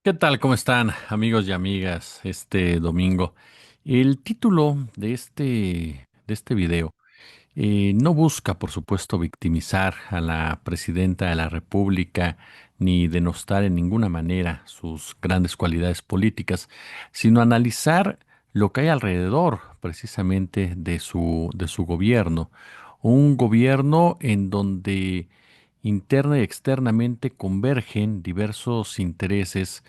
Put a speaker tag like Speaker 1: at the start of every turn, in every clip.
Speaker 1: ¿Qué tal? ¿Cómo están, amigos y amigas, este domingo? El título de este video no busca, por supuesto, victimizar a la presidenta de la República ni denostar en ninguna manera sus grandes cualidades políticas, sino analizar lo que hay alrededor precisamente de su gobierno. Un gobierno en donde interna y externamente convergen diversos intereses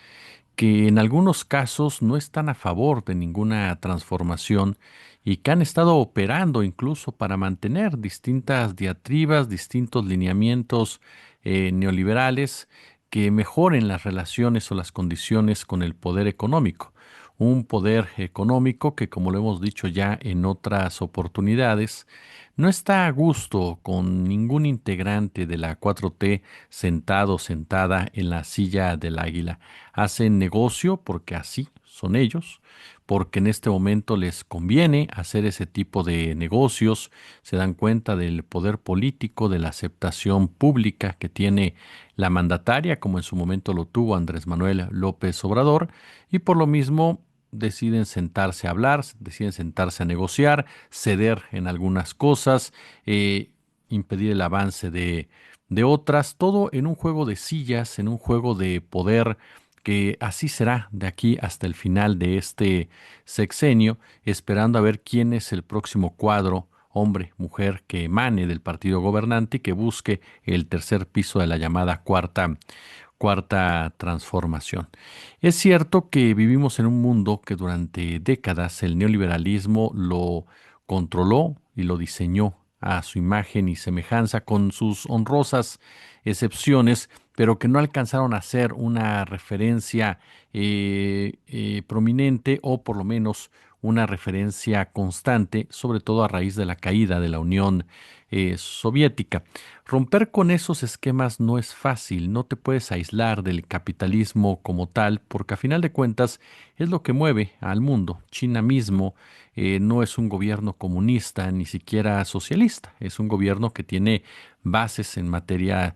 Speaker 1: que en algunos casos no están a favor de ninguna transformación y que han estado operando incluso para mantener distintas diatribas, distintos lineamientos neoliberales que mejoren las relaciones o las condiciones con el poder económico. Un poder económico que, como lo hemos dicho ya en otras oportunidades, no está a gusto con ningún integrante de la 4T sentado o sentada en la silla del águila. Hacen negocio porque así son ellos, porque en este momento les conviene hacer ese tipo de negocios, se dan cuenta del poder político, de la aceptación pública que tiene la mandataria, como en su momento lo tuvo Andrés Manuel López Obrador, y por lo mismo deciden sentarse a hablar, deciden sentarse a negociar, ceder en algunas cosas, impedir el avance de otras, todo en un juego de sillas, en un juego de poder que así será de aquí hasta el final de este sexenio, esperando a ver quién es el próximo cuadro, hombre, mujer, que emane del partido gobernante y que busque el tercer piso de la llamada cuarta transformación. Es cierto que vivimos en un mundo que durante décadas el neoliberalismo lo controló y lo diseñó a su imagen y semejanza con sus honrosas excepciones, pero que no alcanzaron a ser una referencia prominente o por lo menos una referencia constante, sobre todo a raíz de la caída de la Unión Soviética. Romper con esos esquemas no es fácil, no te puedes aislar del capitalismo como tal, porque a final de cuentas es lo que mueve al mundo. China mismo no es un gobierno comunista ni siquiera socialista, es un gobierno que tiene bases en materia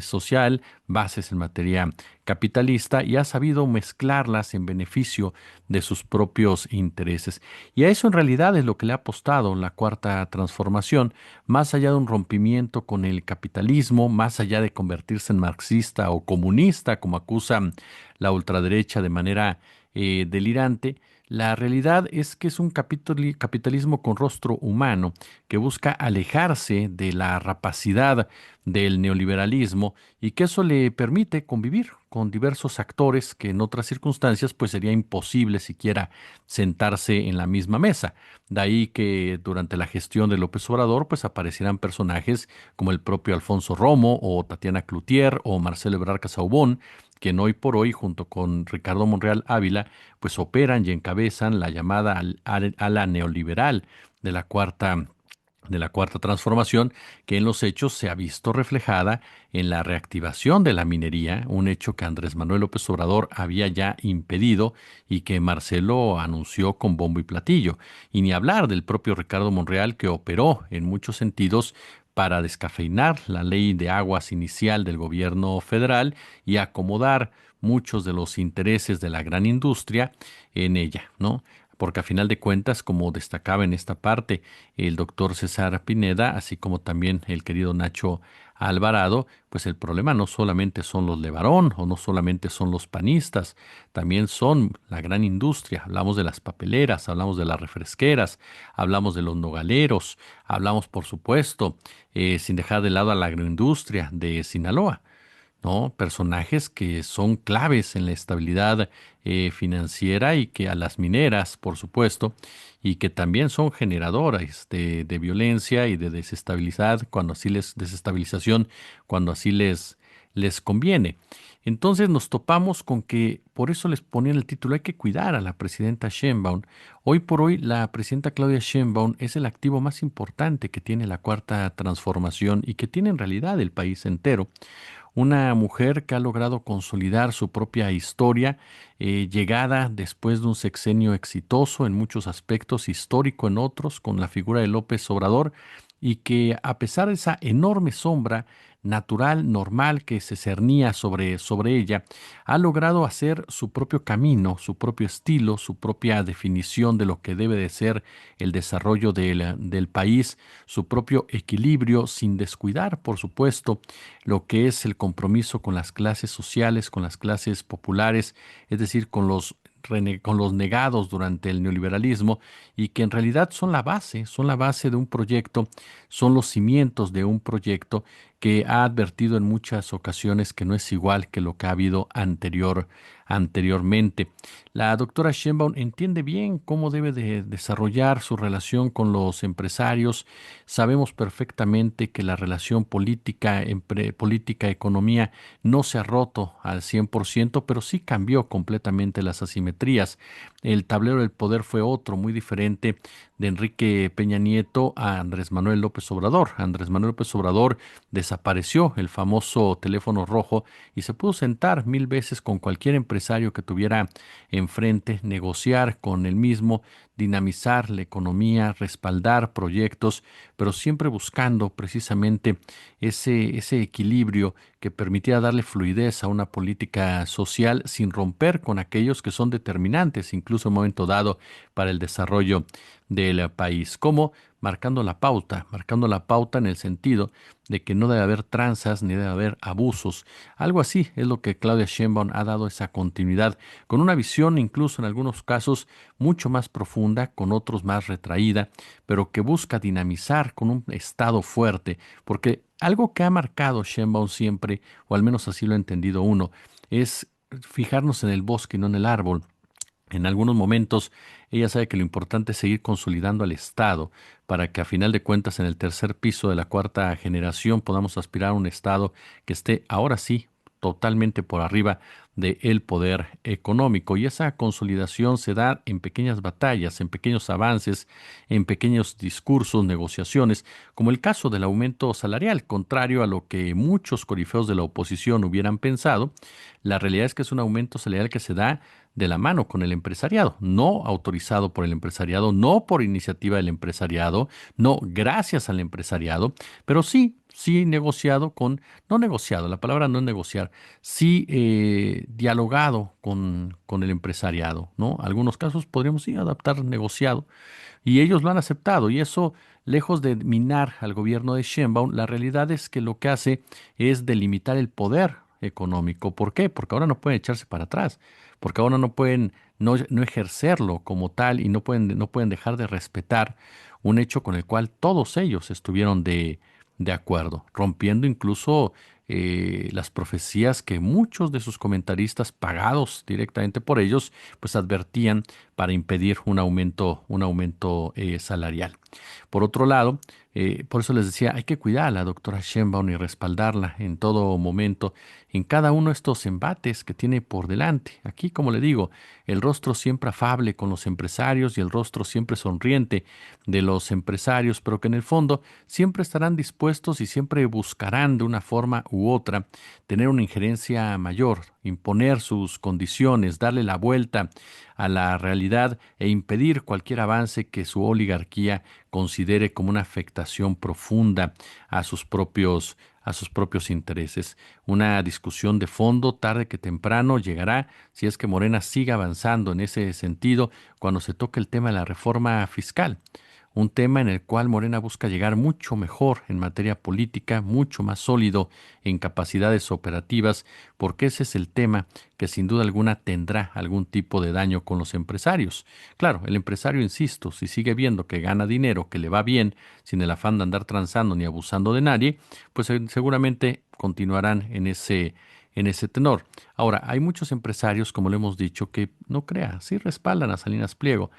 Speaker 1: social, bases en materia capitalista y ha sabido mezclarlas en beneficio de sus propios intereses. Y a eso en realidad es lo que le ha apostado la cuarta transformación, más allá de un rompimiento con el capitalismo, más allá de convertirse en marxista o comunista, como acusa la ultraderecha de manera delirante. La realidad es que es un capitalismo con rostro humano que busca alejarse de la rapacidad del neoliberalismo y que eso le permite convivir con diversos actores que en otras circunstancias pues sería imposible siquiera sentarse en la misma mesa. De ahí que durante la gestión de López Obrador pues aparecieran personajes como el propio Alfonso Romo o Tatiana Cloutier o Marcelo Ebrard Casaubon, quien hoy por hoy junto con Ricardo Monreal Ávila pues operan y encabezan la llamada ala neoliberal de la cuarta transformación, que en los hechos se ha visto reflejada en la reactivación de la minería, un hecho que Andrés Manuel López Obrador había ya impedido y que Marcelo anunció con bombo y platillo. Y ni hablar del propio Ricardo Monreal, que operó en muchos sentidos para descafeinar la ley de aguas inicial del gobierno federal y acomodar muchos de los intereses de la gran industria en ella, ¿no? Porque a final de cuentas, como destacaba en esta parte el doctor César Pineda, así como también el querido Nacho Alvarado, pues el problema no solamente son los Levarón o no solamente son los panistas, también son la gran industria. Hablamos de las papeleras, hablamos de las refresqueras, hablamos de los nogaleros, hablamos, por supuesto, sin dejar de lado a la agroindustria de Sinaloa. ¿No? Personajes que son claves en la estabilidad financiera y que a las mineras, por supuesto, y que también son generadoras de violencia y de desestabilización cuando así les conviene. Entonces nos topamos con que, por eso les ponía en el título, hay que cuidar a la presidenta Sheinbaum. Hoy por hoy, la presidenta Claudia Sheinbaum es el activo más importante que tiene la cuarta transformación y que tiene en realidad el país entero. Una mujer que ha logrado consolidar su propia historia, llegada después de un sexenio exitoso en muchos aspectos, histórico en otros, con la figura de López Obrador, y que a pesar de esa enorme sombra, natural, normal, que se cernía sobre ella, ha logrado hacer su propio camino, su propio estilo, su propia definición de lo que debe de ser el desarrollo del país, su propio equilibrio, sin descuidar, por supuesto, lo que es el compromiso con las clases sociales, con las clases populares, es decir, con los negados durante el neoliberalismo y que en realidad son la base de un proyecto, son los cimientos de un proyecto que ha advertido en muchas ocasiones que no es igual que lo que ha habido anteriormente. La doctora Sheinbaum entiende bien cómo debe de desarrollar su relación con los empresarios. Sabemos perfectamente que la relación política-economía no se ha roto al 100%, pero sí cambió completamente las asimetrías. El tablero del poder fue otro, muy diferente de Enrique Peña Nieto a Andrés Manuel López Obrador. Andrés Manuel López Obrador desapareció el famoso teléfono rojo y se pudo sentar mil veces con cualquier empresario que tuviera enfrente, negociar con el mismo, dinamizar la economía, respaldar proyectos, pero siempre buscando precisamente ese equilibrio que permitiera darle fluidez a una política social sin romper con aquellos que son determinantes, incluso en un momento dado, para el desarrollo del país, como marcando la pauta en el sentido de que no debe haber tranzas ni debe haber abusos. Algo así es lo que Claudia Sheinbaum ha dado esa continuidad, con una visión incluso en algunos casos mucho más profunda, con otros más retraída, pero que busca dinamizar con un Estado fuerte, porque algo que ha marcado Sheinbaum siempre, o al menos así lo ha entendido uno, es fijarnos en el bosque y no en el árbol. En algunos momentos ella sabe que lo importante es seguir consolidando al Estado para que a final de cuentas en el tercer piso de la cuarta generación podamos aspirar a un Estado que esté ahora sí totalmente por arriba del poder económico. Y esa consolidación se da en pequeñas batallas, en pequeños avances, en pequeños discursos, negociaciones, como el caso del aumento salarial, contrario a lo que muchos corifeos de la oposición hubieran pensado. La realidad es que es un aumento salarial que se da de la mano con el empresariado, no autorizado por el empresariado, no por iniciativa del empresariado, no gracias al empresariado, pero sí negociado no negociado, la palabra no es negociar, sí dialogado con el empresariado, ¿no? Algunos casos podríamos sí adaptar negociado y ellos lo han aceptado y eso, lejos de minar al gobierno de Sheinbaum, la realidad es que lo que hace es delimitar el poder económico. ¿Por qué? Porque ahora no pueden echarse para atrás, porque ahora no pueden no ejercerlo como tal y no pueden dejar de respetar un hecho con el cual todos ellos estuvieron de acuerdo, rompiendo incluso las profecías que muchos de sus comentaristas pagados directamente por ellos, pues advertían para impedir un aumento salarial. Por otro lado, por eso les decía, hay que cuidar a la doctora Sheinbaum y respaldarla en todo momento, en cada uno de estos embates que tiene por delante. Aquí, como le digo, el rostro siempre afable con los empresarios y el rostro siempre sonriente de los empresarios, pero que en el fondo siempre estarán dispuestos y siempre buscarán de una forma u otra tener una injerencia mayor, imponer sus condiciones, darle la vuelta a la realidad e impedir cualquier avance que su oligarquía considere como una afectación profunda a sus propios intereses. Una discusión de fondo, tarde que temprano, llegará si es que Morena sigue avanzando en ese sentido cuando se toque el tema de la reforma fiscal, un tema en el cual Morena busca llegar mucho mejor en materia política, mucho más sólido en capacidades operativas, porque ese es el tema que sin duda alguna tendrá algún tipo de daño con los empresarios. Claro, el empresario, insisto, si sigue viendo que gana dinero, que le va bien, sin el afán de andar transando ni abusando de nadie, pues seguramente continuarán en ese tenor. Ahora, hay muchos empresarios, como lo hemos dicho, que no crea, sí respaldan a Salinas Pliego.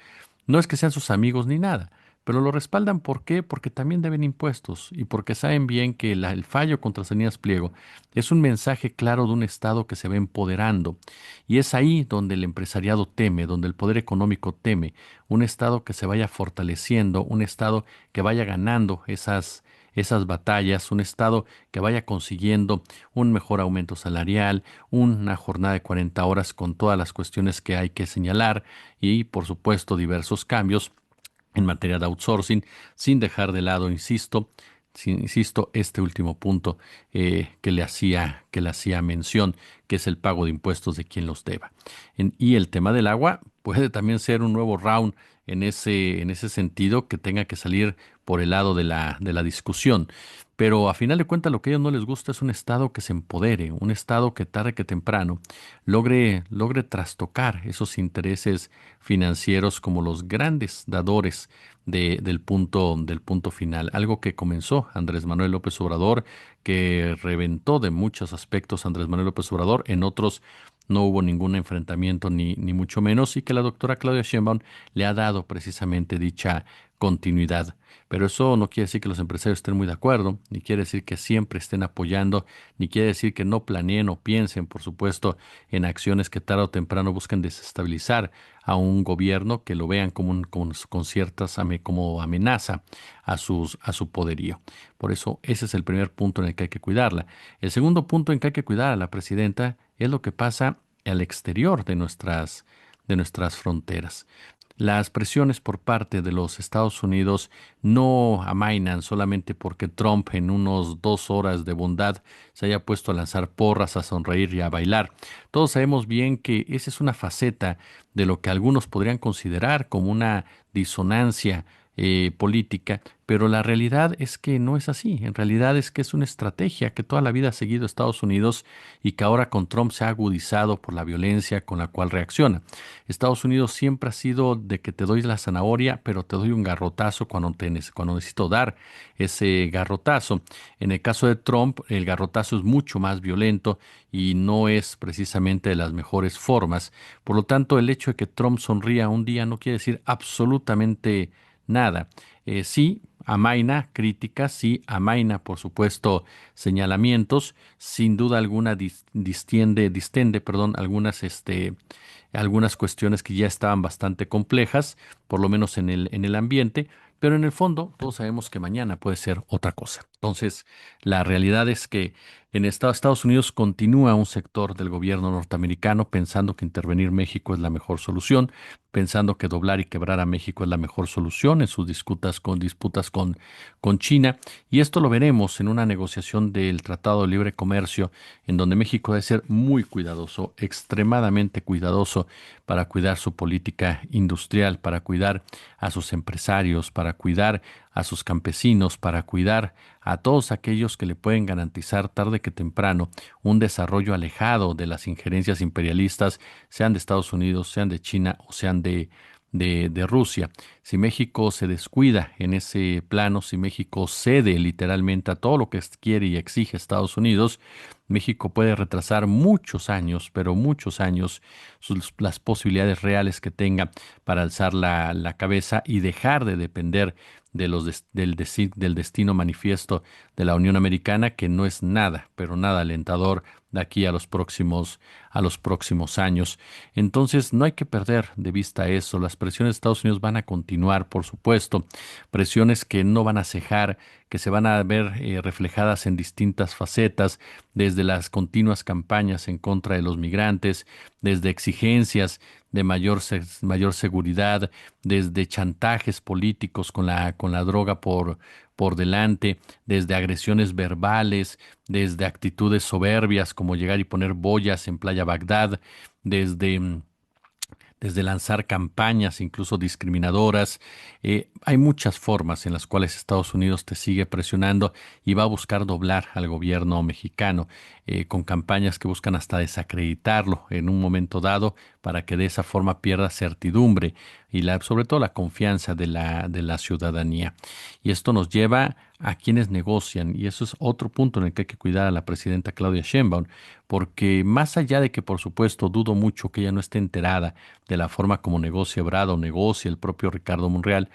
Speaker 1: No es que sean sus amigos ni nada, pero lo respaldan ¿por qué? Porque también deben impuestos y porque saben bien que el fallo contra Salinas Pliego es un mensaje claro de un Estado que se va empoderando. Y es ahí donde el empresariado teme, donde el poder económico teme, un Estado que se vaya fortaleciendo, un Estado que vaya ganando esas batallas, un Estado que vaya consiguiendo un mejor aumento salarial, una jornada de 40 horas con todas las cuestiones que hay que señalar y, por supuesto, diversos cambios en materia de outsourcing, sin dejar de lado, insisto, sí, insisto, este último punto que le hacía mención, que es el pago de impuestos de quien los deba. Y el tema del agua puede también ser un nuevo round en ese sentido que tenga que salir por el lado de la discusión. Pero a final de cuentas lo que a ellos no les gusta es un Estado que se empodere, un Estado que tarde que temprano logre trastocar esos intereses financieros como los grandes dadores del punto final. Algo que comenzó Andrés Manuel López Obrador, que reventó de muchos aspectos Andrés Manuel López Obrador, en otros no hubo ningún enfrentamiento ni mucho menos, y que la doctora Claudia Sheinbaum le ha dado precisamente dicha continuidad. Pero eso no quiere decir que los empresarios estén muy de acuerdo, ni quiere decir que siempre estén apoyando, ni quiere decir que no planeen o piensen, por supuesto, en acciones que tarde o temprano busquen desestabilizar a un gobierno, que lo vean como con ciertas como amenaza a su poderío. Por eso ese es el primer punto en el que hay que cuidarla. El segundo punto en que hay que cuidar a la presidenta es lo que pasa al exterior de nuestras fronteras. Las presiones por parte de los Estados Unidos no amainan solamente porque Trump en unos 2 horas de bondad se haya puesto a lanzar porras, a sonreír y a bailar. Todos sabemos bien que esa es una faceta de lo que algunos podrían considerar como una disonancia política, pero la realidad es que no es así. En realidad es que es una estrategia que toda la vida ha seguido Estados Unidos y que ahora con Trump se ha agudizado por la violencia con la cual reacciona. Estados Unidos siempre ha sido de que te doy la zanahoria, pero te doy un garrotazo cuando necesito dar ese garrotazo. En el caso de Trump, el garrotazo es mucho más violento y no es precisamente de las mejores formas. Por lo tanto, el hecho de que Trump sonría un día no quiere decir absolutamente nada. Sí, amaina críticas, sí, amaina, por supuesto, señalamientos, sin duda alguna distende, perdón, algunas cuestiones que ya estaban bastante complejas, por lo menos en el ambiente, pero en el fondo todos sabemos que mañana puede ser otra cosa. Entonces, la realidad es que en Estados Unidos continúa un sector del gobierno norteamericano pensando que intervenir México es la mejor solución, pensando que doblar y quebrar a México es la mejor solución en sus disputas con China. Y esto lo veremos en una negociación del Tratado de Libre Comercio, en donde México debe ser muy cuidadoso, extremadamente cuidadoso para cuidar su política industrial, para cuidar a sus empresarios, para cuidar a sus campesinos, para cuidar a todos aquellos que le pueden garantizar tarde que temprano un desarrollo alejado de las injerencias imperialistas, sean de Estados Unidos, sean de China o sean de Rusia. Si México se descuida en ese plano, si México cede literalmente a todo lo que quiere y exige Estados Unidos, México puede retrasar muchos años, pero muchos años, las posibilidades reales que tenga para alzar la cabeza y dejar de depender del destino manifiesto de la Unión Americana, que no es nada, pero nada alentador de aquí a los próximos años. Entonces, no hay que perder de vista eso. Las presiones de Estados Unidos van a continuar, por supuesto, presiones que no van a cejar, que se van a ver reflejadas en distintas facetas, desde las continuas campañas en contra de los migrantes, desde exigencias de mayor seguridad, desde chantajes políticos con la droga por delante, desde agresiones verbales, desde actitudes soberbias como llegar y poner boyas en Playa Bagdad, desde desde lanzar campañas incluso discriminadoras. Hay muchas formas en las cuales Estados Unidos te sigue presionando y va a buscar doblar al gobierno mexicano con campañas que buscan hasta desacreditarlo en un momento dado para que de esa forma pierda certidumbre y sobre todo la confianza de la ciudadanía. Y esto nos lleva a quienes negocian, y eso es otro punto en el que hay que cuidar a la presidenta Claudia Sheinbaum, porque más allá de que por supuesto dudo mucho que ella no esté enterada de la forma como negocia Ebrard o negocia el propio Ricardo Monreal,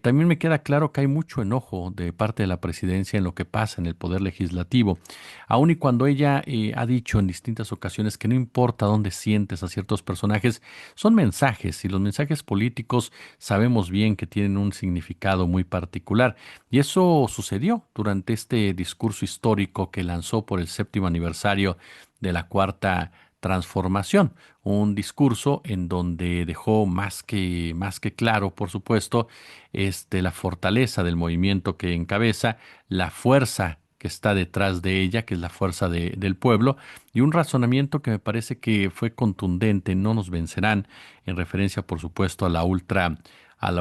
Speaker 1: también me queda claro que hay mucho enojo de parte de la presidencia en lo que pasa en el poder legislativo, aun y cuando ella ha dicho en distintas ocasiones que no importa dónde sientes a ciertos personajes, son mensajes y los mensajes políticos sabemos bien que tienen un significado muy particular. Y eso sucedió durante este discurso histórico que lanzó por el 7º aniversario de la Cuarta transformación, un discurso en donde dejó más que claro, por supuesto, la fortaleza del movimiento que encabeza, la fuerza que está detrás de ella, que es la fuerza del pueblo, y un razonamiento que me parece que fue contundente: no nos vencerán, en referencia, por supuesto, a la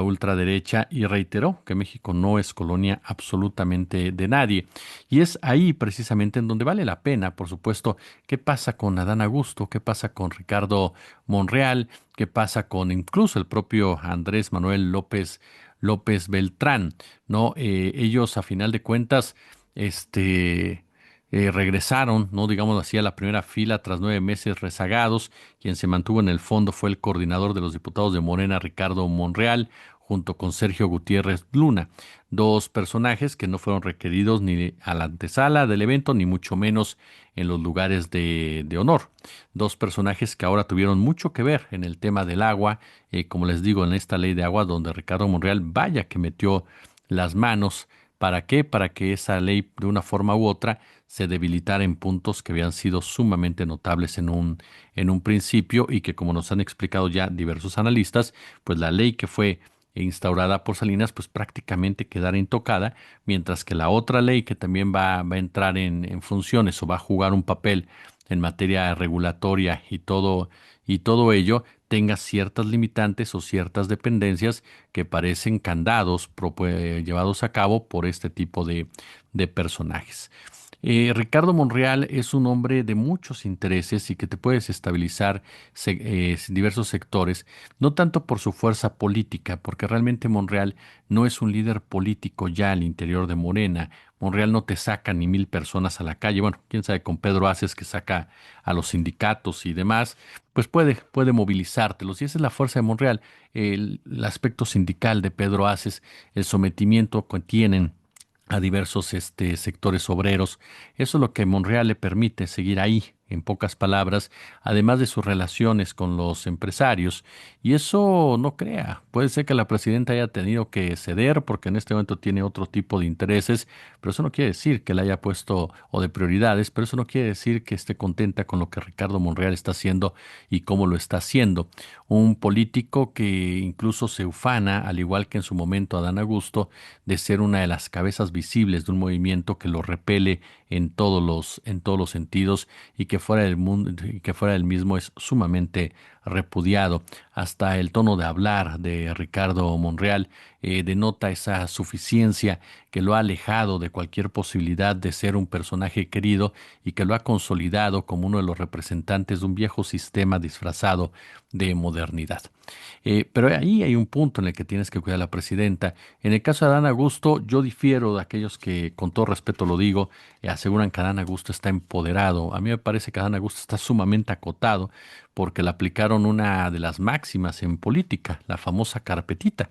Speaker 1: ultraderecha, y reiteró que México no es colonia absolutamente de nadie. Y es ahí precisamente en donde vale la pena, por supuesto, qué pasa con Adán Augusto, qué pasa con Ricardo Monreal, qué pasa con incluso el propio Andrés Manuel López Beltrán, ¿no? Ellos, a final de cuentas, este, regresaron, ¿no? Digamos así, a la primera fila tras 9 meses rezagados. Quien se mantuvo en el fondo fue el coordinador de los diputados de Morena, Ricardo Monreal, junto con Sergio Gutiérrez Luna, dos personajes que no fueron requeridos ni a la antesala del evento, ni mucho menos en los lugares de honor. Dos personajes que ahora tuvieron mucho que ver en el tema del agua, como les digo, en esta ley de agua, donde Ricardo Monreal, vaya que metió las manos. ¿Para qué? Para que esa ley, de una forma u otra, se debilitara en puntos que habían sido sumamente notables en un principio, y que, como nos han explicado ya diversos analistas, pues la ley que fue instaurada por Salinas, pues prácticamente quedara intocada, mientras que la otra ley que también va a entrar en funciones, o va a jugar un papel en materia regulatoria y todo ello, tenga ciertas limitantes o ciertas dependencias que parecen candados llevados a cabo por este tipo de personajes. Ricardo Monreal es un hombre de muchos intereses y que te puedes estabilizar diversos sectores, no tanto por su fuerza política, porque realmente Monreal no es un líder político ya al interior de Morena. Monreal no te saca ni 1,000 personas a la calle. Bueno, quién sabe, con Pedro Aces, que saca a los sindicatos y demás, pues puede movilizártelos. Y esa es la fuerza de Monreal, el aspecto sindical de Pedro Aces, el sometimiento que tienen a diversos sectores obreros. Eso es lo que Monreal le permite seguir ahí, en pocas palabras, además de sus relaciones con los empresarios. Y eso, no crea, puede ser que la presidenta haya tenido que ceder porque en este momento tiene otro tipo de intereses, pero eso no quiere decir que la haya puesto, o de prioridades, pero eso no quiere decir que esté contenta con lo que Ricardo Monreal está haciendo y cómo lo está haciendo. Un político que incluso se ufana, al igual que en su momento Adán Augusto, de ser una de las cabezas visibles de un movimiento que lo repele en todos los sentidos, y que fuera del mundo, y que fuera del mismo, es sumamente repudiado. Hasta el tono de hablar de Ricardo Monreal denota esa suficiencia que lo ha alejado de cualquier posibilidad de ser un personaje querido, y que lo ha consolidado como uno de los representantes de un viejo sistema disfrazado de modernidad. Pero ahí hay un punto en el que tienes que cuidar a la presidenta. En el caso de Adán Augusto, yo difiero de aquellos que, con todo respeto lo digo, aseguran que Adán Augusto está empoderado. A mí me parece que Adán Augusto está sumamente acotado, porque le aplicaron una de las máximas en política, la famosa carpetita.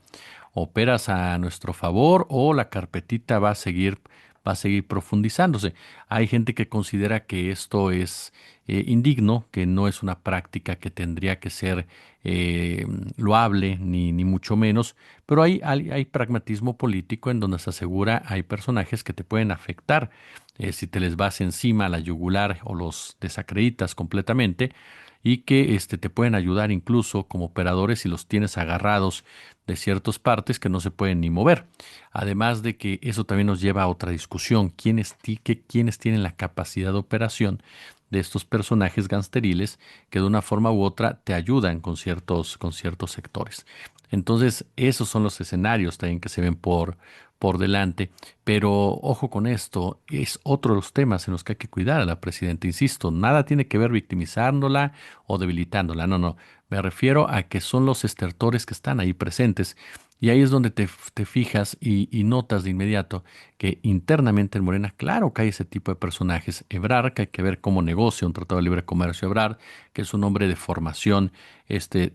Speaker 1: Operas a nuestro favor, o la carpetita va a seguir profundizándose. Hay gente que considera que esto es indigno, que no es una práctica que tendría que ser eh, loable, ni mucho menos, pero hay pragmatismo político en donde se asegura hay personajes que te pueden afectar si te les vas encima a la yugular o los desacreditas completamente, y que te pueden ayudar incluso como operadores si los tienes agarrados de ciertas partes que no se pueden ni mover. Además de que eso también nos lleva a otra discusión: quiénes tienen la capacidad de operación de estos personajes gangsteriles que de una forma u otra te ayudan con ciertos sectores. Entonces, esos son los escenarios también que se ven por delante, pero ojo con esto, es otro de los temas en los que hay que cuidar a la presidenta. Insisto, nada tiene que ver victimizándola o debilitándola, no, no, me refiero a que son los estertores que están ahí presentes. Y ahí es donde te fijas y notas de inmediato que internamente en Morena, claro que hay ese tipo de personajes. Ebrard, que hay que ver cómo negocia un tratado de libre comercio. Ebrard, que es un hombre de formación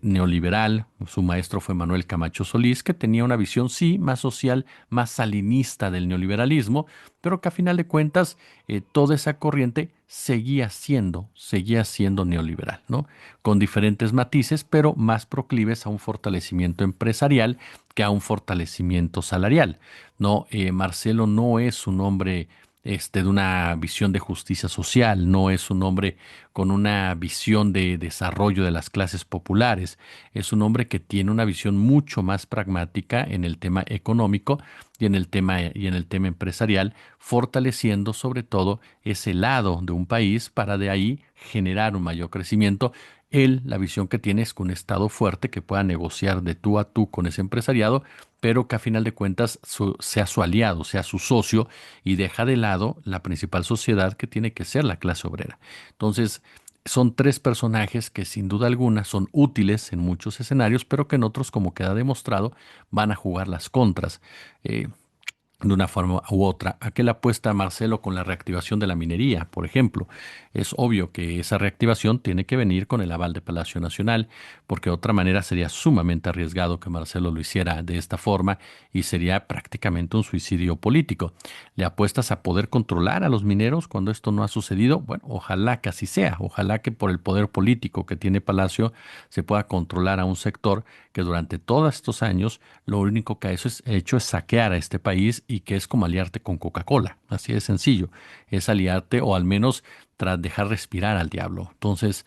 Speaker 1: neoliberal. Su maestro fue Manuel Camacho Solís, que tenía una visión, sí, más social, más salinista del neoliberalismo, pero que a final de cuentas toda esa corriente seguía siendo neoliberal, ¿no? Con diferentes matices, pero más proclives a un fortalecimiento empresarial que a un fortalecimiento salarial. No, Marcelo no es un hombre de una visión de justicia social, no es un hombre con una visión de desarrollo de las clases populares, es un hombre que tiene una visión mucho más pragmática en el tema económico y en el tema empresarial, fortaleciendo sobre todo ese lado de un país para de ahí generar un mayor crecimiento. Él, la visión que tiene es que un Estado fuerte que pueda negociar de tú a tú con ese empresariado, pero que a final de cuentas sea su aliado, sea su socio y deja de lado la principal sociedad que tiene que ser la clase obrera. Entonces, son tres personajes que sin duda alguna son útiles en muchos escenarios, pero que en otros, como queda demostrado, van a jugar las contras. Eh, de una forma u otra. ¿A qué le apuesta Marcelo con la reactivación de la minería, por ejemplo? Es obvio que esa reactivación tiene que venir con el aval de Palacio Nacional, porque de otra manera sería sumamente arriesgado que Marcelo lo hiciera de esta forma y sería prácticamente un suicidio político. ¿Le apuestas a poder controlar a los mineros cuando esto no ha sucedido? Bueno, ojalá que así sea, ojalá que por el poder político que tiene Palacio se pueda controlar a un sector que durante todos estos años lo único que hecho es saquear a este país y que es como aliarte con Coca-Cola. Así de sencillo. Es aliarte o al menos tras dejar respirar al diablo. Entonces,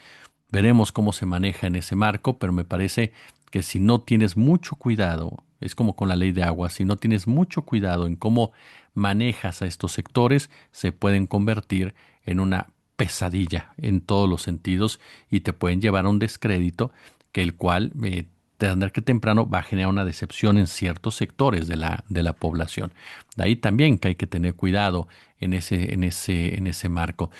Speaker 1: veremos cómo se maneja en ese marco, pero me parece que si no tienes mucho cuidado, es como con la ley de agua, si no tienes mucho cuidado en cómo manejas a estos sectores, se pueden convertir en una pesadilla en todos los sentidos y te pueden llevar a un descrédito que el cual tarde que temprano va a generar una decepción en ciertos sectores de la población. De ahí también que hay que tener cuidado en ese marco.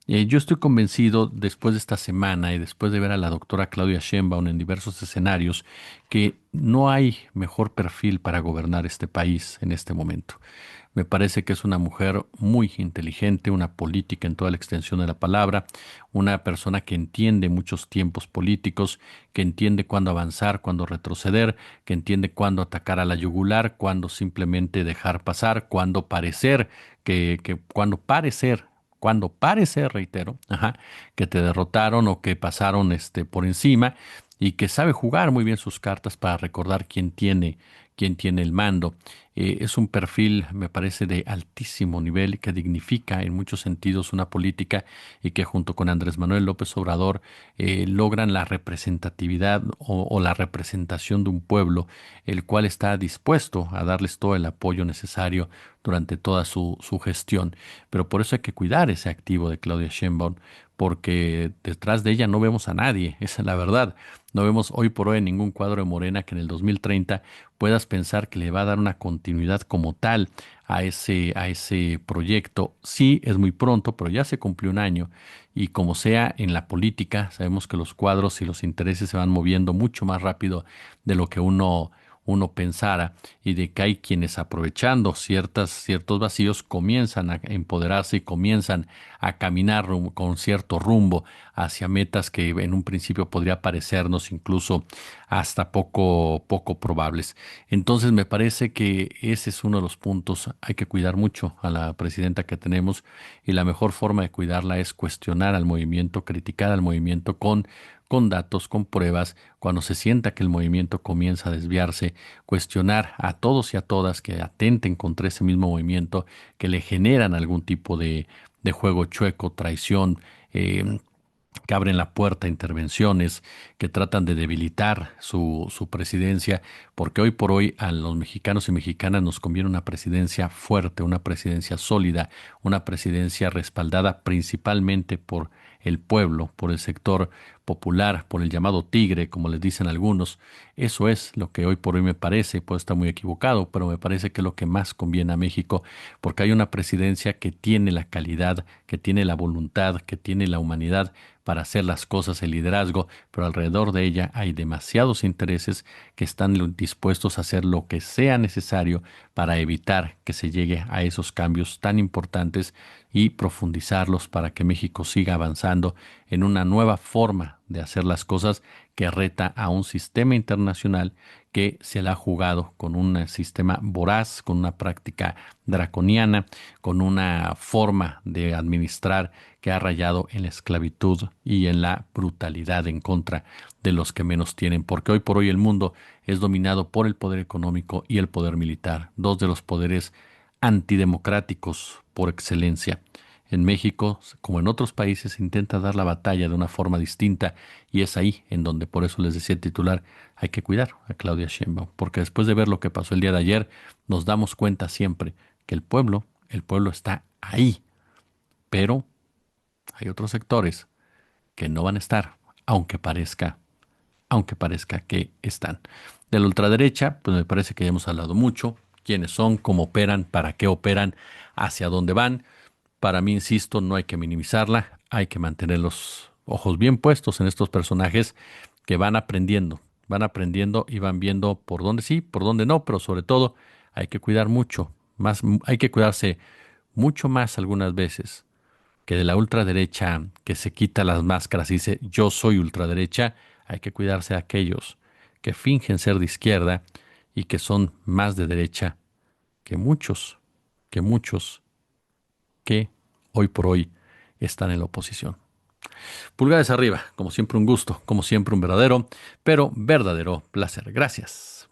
Speaker 1: Yo estoy convencido, después de esta semana y después de ver a la doctora Claudia Sheinbaum en diversos escenarios, que no hay mejor perfil para gobernar este país en este momento. Me parece que es una mujer muy inteligente, una política en toda la extensión de la palabra, una persona que entiende muchos tiempos políticos, que entiende cuándo avanzar, cuándo retroceder, que entiende cuándo atacar a la yugular, cuándo simplemente dejar pasar, cuándo parecer, cuando parecer, reitero, que te derrotaron o que pasaron por encima y que sabe jugar muy bien sus cartas para recordar quién tiene el mando. Es un perfil, me parece, de altísimo nivel que dignifica en muchos sentidos una política y que junto con Andrés Manuel López Obrador logran la representatividad o la representación de un pueblo, el cual está dispuesto a darles todo el apoyo necesario durante toda su gestión. Pero por eso hay que cuidar ese activo de Claudia Sheinbaum, porque detrás de ella no vemos a nadie, esa es la verdad. No vemos hoy por hoy en ningún cuadro de Morena que en el 2030 puedas pensar que le va a dar una continuidad como tal a ese proyecto. Sí, es muy pronto, pero ya se cumplió un año y como sea en la política, sabemos que los cuadros y los intereses se van moviendo mucho más rápido de lo que uno pensara y de que hay quienes aprovechando ciertos vacíos comienzan a empoderarse y comienzan a caminar con cierto rumbo hacia metas que en un principio podría parecernos incluso hasta poco probables. Entonces me parece que ese es uno de los puntos. Hay que cuidar mucho a la presidenta que tenemos y la mejor forma de cuidarla es cuestionar al movimiento, criticar al movimiento con datos, con pruebas, cuando se sienta que el movimiento comienza a desviarse, cuestionar a todos y a todas que atenten contra ese mismo movimiento, que le generan algún tipo de juego chueco, traición, que abren la puerta a intervenciones, que tratan de debilitar su presidencia, porque hoy por hoy a los mexicanos y mexicanas nos conviene una presidencia fuerte, una presidencia sólida, una presidencia respaldada principalmente por el pueblo, por el sector popular, por el llamado tigre, como les dicen algunos. Eso es lo que hoy por hoy me parece, puedo estar muy equivocado, pero me parece que es lo que más conviene a México, porque hay una presidencia que tiene la calidad, que tiene la voluntad, que tiene la humanidad para hacer las cosas, el liderazgo, pero alrededor de ella hay demasiados intereses que están dispuestos a hacer lo que sea necesario para evitar que se llegue a esos cambios tan importantes y profundizarlos para que México siga avanzando en una nueva forma de hacer las cosas que reta a un sistema internacional que se la ha jugado con un sistema voraz, con una práctica draconiana, con una forma de administrar que ha rayado en la esclavitud y en la brutalidad en contra de los que menos tienen, porque hoy por hoy el mundo es dominado por el poder económico y el poder militar, dos de los poderes antidemocráticos por excelencia. En México, como en otros países, se intenta dar la batalla de una forma distinta y es ahí en donde, por eso les decía el titular, hay que cuidar a Claudia Sheinbaum, porque después de ver lo que pasó el día de ayer, nos damos cuenta siempre que el pueblo está ahí, pero hay otros sectores que no van a estar, aunque parezca, aunque parezca que están. De la ultraderecha, pues me parece que ya hemos hablado mucho, quiénes son, cómo operan, para qué operan, hacia dónde van. Para mí, insisto, no hay que minimizarla, hay que mantener los ojos bien puestos en estos personajes que van aprendiendo y van viendo por dónde sí, por dónde no, pero sobre todo hay que cuidar mucho, más, hay que cuidarse mucho más algunas veces que de la ultraderecha que se quita las máscaras y dice yo soy ultraderecha, hay que cuidarse de aquellos que fingen ser de izquierda y que son más de derecha que muchos, que muchos que hoy por hoy están en la oposición. Pulgares arriba, como siempre un gusto, como siempre un verdadero, pero verdadero placer. Gracias.